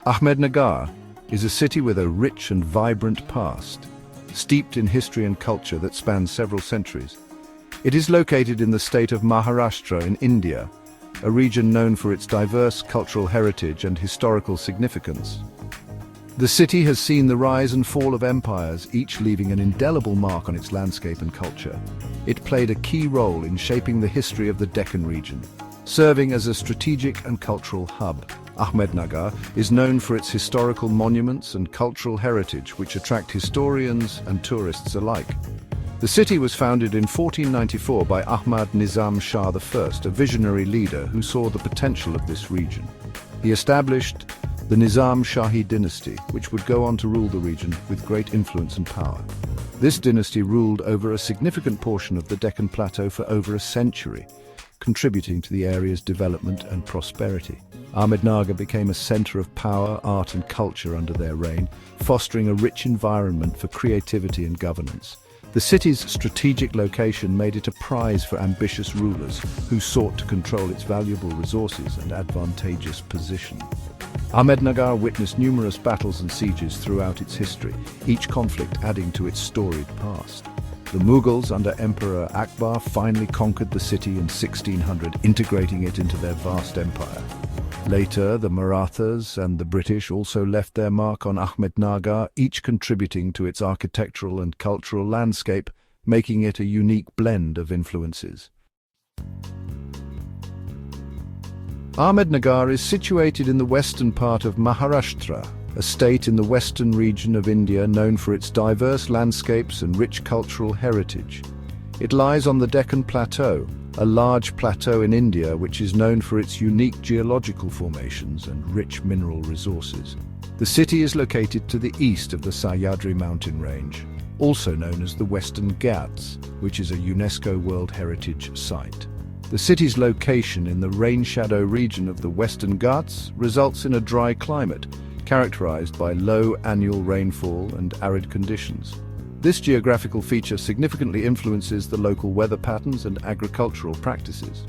Ahmednagar is a city with a rich and vibrant past, steeped in history and culture that spans several centuries. It is located in the state of Maharashtra in India, a region known for its diverse cultural heritage and historical significance. The city has seen the rise and fall of empires, each leaving an indelible mark on its landscape and culture. It played a key role in shaping the history of the Deccan region, serving as a strategic and cultural hub. Ahmednagar is known for its historical monuments and cultural heritage, which attract historians and tourists alike. The city was founded in 1494 by Ahmad Nizam Shah I, a visionary leader who saw the potential of this region. He established the Nizam Shahi dynasty, which would go on to rule the region with great influence and power. This dynasty ruled over a significant portion of the Deccan Plateau for over a century, contributing to the area's development and prosperity. Ahmednagar became a center of power, art and culture under their reign, fostering a rich environment for creativity and governance. The city's strategic location made it a prize for ambitious rulers who sought to control its valuable resources and advantageous position. Ahmednagar witnessed numerous battles and sieges throughout its history, each conflict adding to its storied past. The Mughals under Emperor Akbar finally conquered the city in 1600, integrating it into their vast empire. Later, the Marathas and the British also left their mark on Ahmednagar, each contributing to its architectural and cultural landscape, making it a unique blend of influences. Ahmednagar is situated in the western part of Maharashtra, a state in the western region of India known for its diverse landscapes and rich cultural heritage. It lies on the Deccan Plateau, a large plateau in India which is known for its unique geological formations and rich mineral resources. The city is located to the east of the Sahyadri mountain range, also known as the Western Ghats, which is a UNESCO World Heritage Site. The city's location in the rain shadow region of the Western Ghats results in a dry climate, characterized by low annual rainfall and arid conditions. This geographical feature significantly influences the local weather patterns and agricultural practices.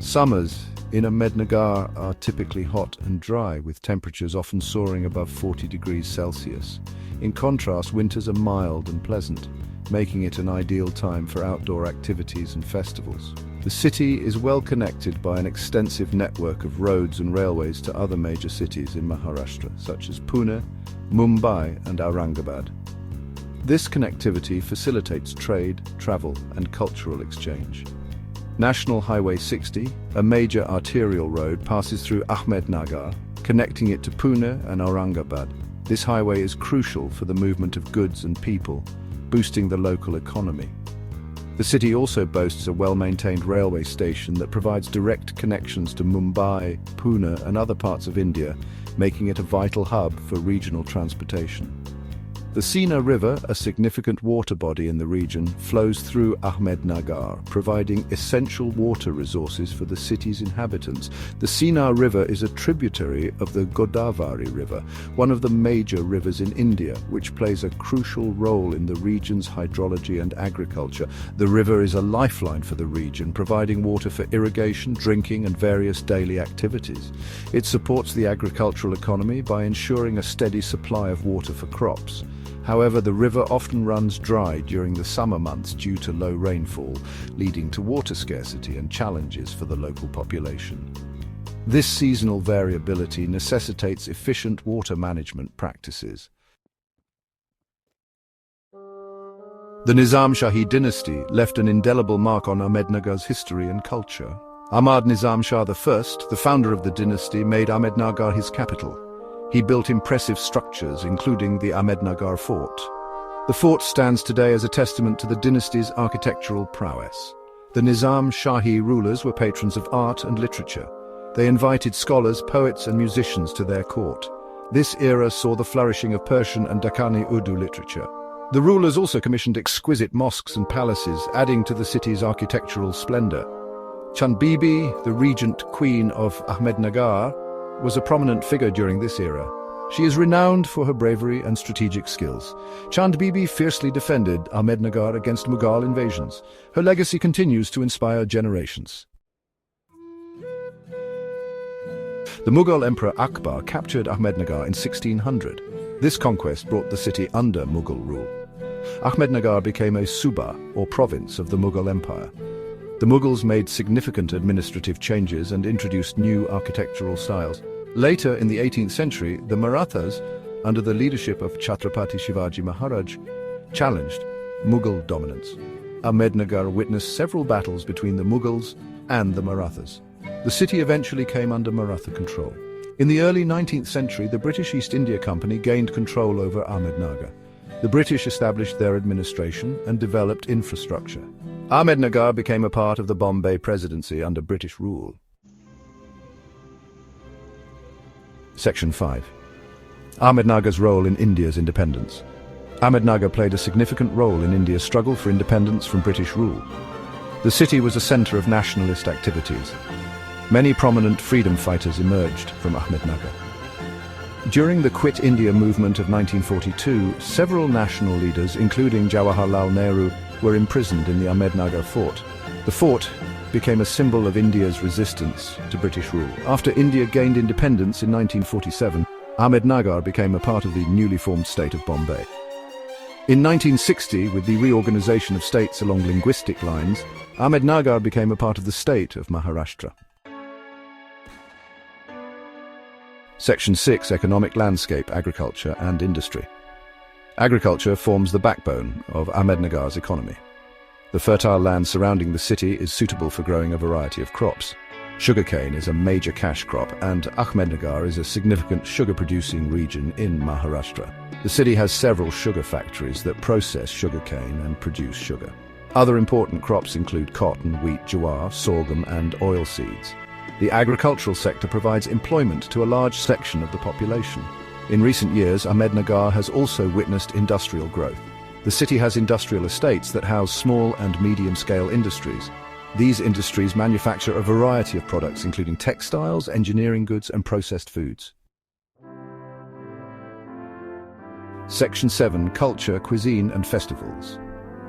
Summers in Ahmednagar are typically hot and dry, with temperatures often soaring above 40 degrees Celsius. In contrast, winters are mild and pleasant, making it an ideal time for outdoor activities and festivals. The city is well connected by an extensive network of roads and railways to other major cities in Maharashtra, such as Pune, Mumbai and Aurangabad. This connectivity facilitates trade, travel and cultural exchange. National Highway 60, a major arterial road, passes through Ahmednagar, connecting it to Pune and Aurangabad. This highway is crucial for the movement of goods and people, boosting the local economy. The city also boasts a well-maintained railway station that provides direct connections to Mumbai, Pune and other parts of India, making it a vital hub for regional transportation. The Sina River, a significant water body in the region, flows through Ahmednagar, providing essential water resources for the city's inhabitants. The Sina River is a tributary of the Godavari River, one of the major rivers in India, which plays a crucial role in the region's hydrology and agriculture. The river is a lifeline for the region, providing water for irrigation, drinking and various daily activities. It supports the agricultural economy by ensuring a steady supply of water for crops. However, the river often runs dry during the summer months due to low rainfall, leading to water scarcity and challenges for the local population. This seasonal variability necessitates efficient water management practices. The Nizam Shahi dynasty left an indelible mark on Ahmednagar's history and culture. Ahmad Nizam Shah I, the founder of the dynasty, made Ahmednagar his capital. He built impressive structures, including the Ahmednagar Fort. The fort stands today as a testament to the dynasty's architectural prowess. The Nizam Shahi rulers were patrons of art and literature. They invited scholars, poets and musicians to their court. This era saw the flourishing of Persian and Dakhani Urdu literature. The rulers also commissioned exquisite mosques and palaces, adding to the city's architectural splendor. Chand Bibi, the regent queen of Ahmednagar, was a prominent figure during this era. She is renowned for her bravery and strategic skills. Chand Bibi fiercely defended Ahmednagar against Mughal invasions. Her legacy continues to inspire generations. The Mughal Emperor Akbar captured Ahmednagar in 1600. This conquest brought the city under Mughal rule. Ahmednagar became a Suba, or province of the Mughal Empire. The Mughals made significant administrative changes and introduced new architectural styles. Later, in the 18th century, the Marathas, under the leadership of Chhatrapati Shivaji Maharaj, challenged Mughal dominance. Ahmednagar witnessed several battles between the Mughals and the Marathas. The city eventually came under Maratha control. In the early 19th century, the British East India Company gained control over Ahmednagar. The British established their administration and developed infrastructure. Ahmednagar became a part of the Bombay Presidency under British rule. Section 5. Ahmednagar's role in India's independence. Ahmednagar played a significant role in India's struggle for independence from British rule. The city was a centre of nationalist activities. Many prominent freedom fighters emerged from Ahmednagar. During the Quit India movement of 1942, several national leaders, including Jawaharlal Nehru, were imprisoned in the Ahmednagar fort. The fort became a symbol of India's resistance to British rule. After India gained independence in 1947, Ahmednagar became a part of the newly formed state of Bombay. In 1960, with the reorganization of states along linguistic lines, Ahmednagar became a part of the state of Maharashtra. Section 6. Economic landscape, agriculture and industry. Agriculture forms the backbone of Ahmednagar's economy. The fertile land surrounding the city is suitable for growing a variety of crops. Sugarcane is a major cash crop, and Ahmednagar is a significant sugar-producing region in Maharashtra. The city has several sugar factories that process sugarcane and produce sugar. Other important crops include cotton, wheat, jowar, sorghum, and oilseeds. The agricultural sector provides employment to a large section of the population. In recent years, Ahmednagar has also witnessed industrial growth. The city has industrial estates that house small and medium-scale industries. These industries manufacture a variety of products, including textiles, engineering goods, and processed foods. Section 7. Culture, cuisine, and festivals.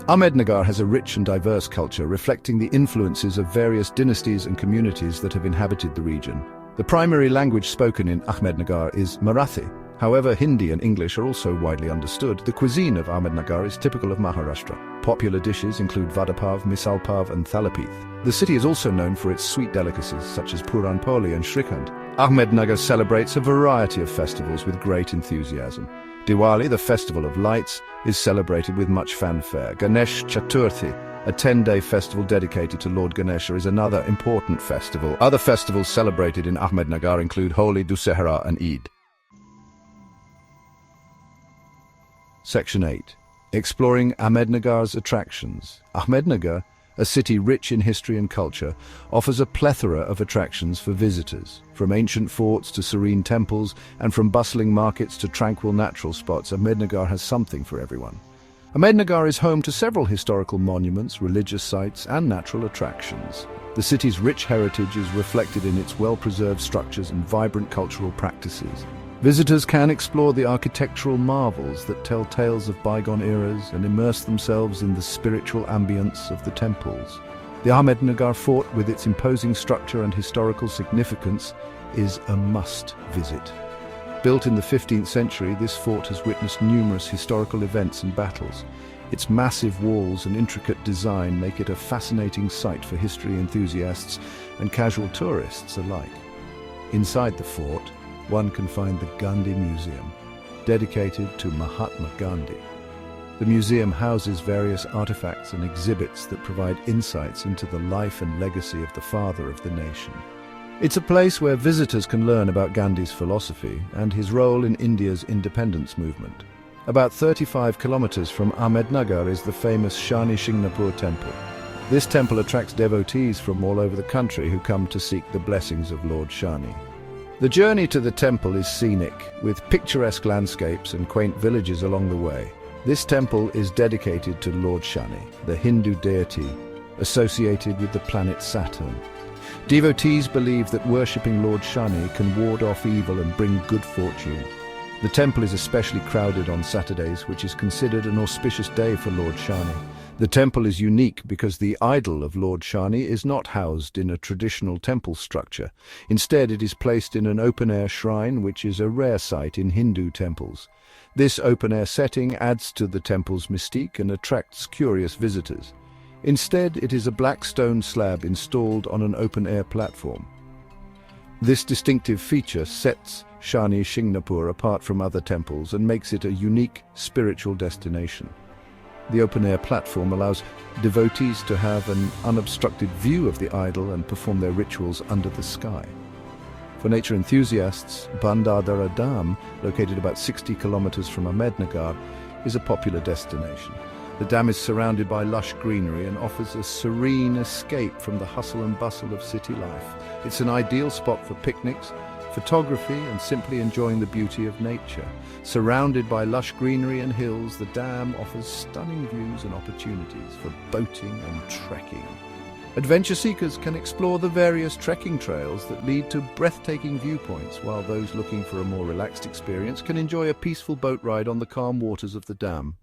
Ahmednagar has a rich and diverse culture reflecting the influences of various dynasties and communities that have inhabited the region. The primary language spoken in Ahmednagar is Marathi. However, Hindi and English are also widely understood. The cuisine of Ahmednagar is typical of Maharashtra. Popular dishes include vada pav, misal pav, and thalapith. The city is also known for its sweet delicacies such as puran poli and shrikhand. Ahmednagar celebrates a variety of festivals with great enthusiasm. Diwali, the festival of lights, is celebrated with much fanfare. Ganesh Chaturthi, a 10-day festival dedicated to Lord Ganesha, is another important festival. Other festivals celebrated in Ahmednagar include Holi, Dussehra, and Eid. Section 8. Exploring Ahmednagar's attractions. Ahmednagar, a city rich in history and culture, offers a plethora of attractions for visitors. From ancient forts to serene temples, and from bustling markets to tranquil natural spots, Ahmednagar has something for everyone. Ahmednagar is home to several historical monuments, religious sites, and natural attractions. The city's rich heritage is reflected in its well-preserved structures and vibrant cultural practices. Visitors can explore the architectural marvels that tell tales of bygone eras and immerse themselves in the spiritual ambience of the temples. The Ahmednagar fort, with its imposing structure and historical significance, is a must-visit. Built in the 15th century, this fort has witnessed numerous historical events and battles. Its massive walls and intricate design make it a fascinating sight for history enthusiasts and casual tourists alike. Inside the fort, one can find the Gandhi Museum, dedicated to Mahatma Gandhi. The museum houses various artifacts and exhibits that provide insights into the life and legacy of the father of the nation. It's a place where visitors can learn about Gandhi's philosophy and his role in India's independence movement. About 35 kilometers from Ahmednagar is the famous Shani Shingnapur temple. This temple attracts devotees from all over the country who come to seek the blessings of Lord Shani. The journey to the temple is scenic, with picturesque landscapes and quaint villages along the way. This temple is dedicated to Lord Shani, the Hindu deity associated with the planet Saturn. Devotees believe that worshipping Lord Shani can ward off evil and bring good fortune. The temple is especially crowded on Saturdays, which is considered an auspicious day for Lord Shani. The temple is unique because the idol of Lord Shani is not housed in a traditional temple structure. Instead, it is placed in an open-air shrine, which is a rare sight in Hindu temples. This open-air setting adds to the temple's mystique and attracts curious visitors. Instead, it is a black stone slab installed on an open-air platform. This distinctive feature sets Shani Shingnapur apart from other temples and makes it a unique spiritual destination. The open-air platform allows devotees to have an unobstructed view of the idol and perform their rituals under the sky. For nature enthusiasts, Bandadara Dam, located about 60 kilometers from Ahmednagar, is a popular destination. The dam is surrounded by lush greenery and offers a serene escape from the hustle and bustle of city life. It's an ideal spot for picnics, photography, and simply enjoying the beauty of nature. Surrounded by lush greenery and hills, the dam offers stunning views and opportunities for boating and trekking. Adventure seekers can explore the various trekking trails that lead to breathtaking viewpoints, while those looking for a more relaxed experience can enjoy a peaceful boat ride on the calm waters of the dam.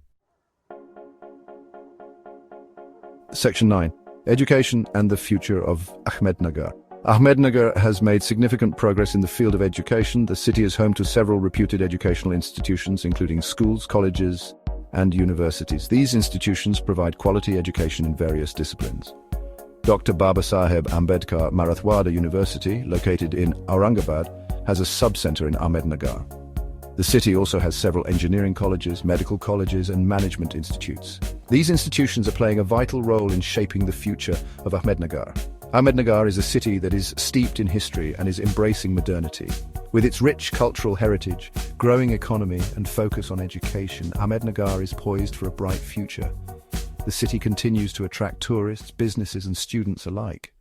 Section 9. Education and the future of Ahmednagar. Ahmednagar has made significant progress in the field of education. The city is home to several reputed educational institutions, including schools, colleges, and universities. These institutions provide quality education in various disciplines. Dr. Babasaheb Ambedkar Marathwada University, located in Aurangabad, has a sub-center in Ahmednagar. The city also has several engineering colleges, medical colleges, and management institutes. These institutions are playing a vital role in shaping the future of Ahmednagar. Ahmednagar is a city that is steeped in history and is embracing modernity. With its rich cultural heritage, growing economy, and focus on education, Ahmednagar is poised for a bright future. The city continues to attract tourists, businesses, and students alike.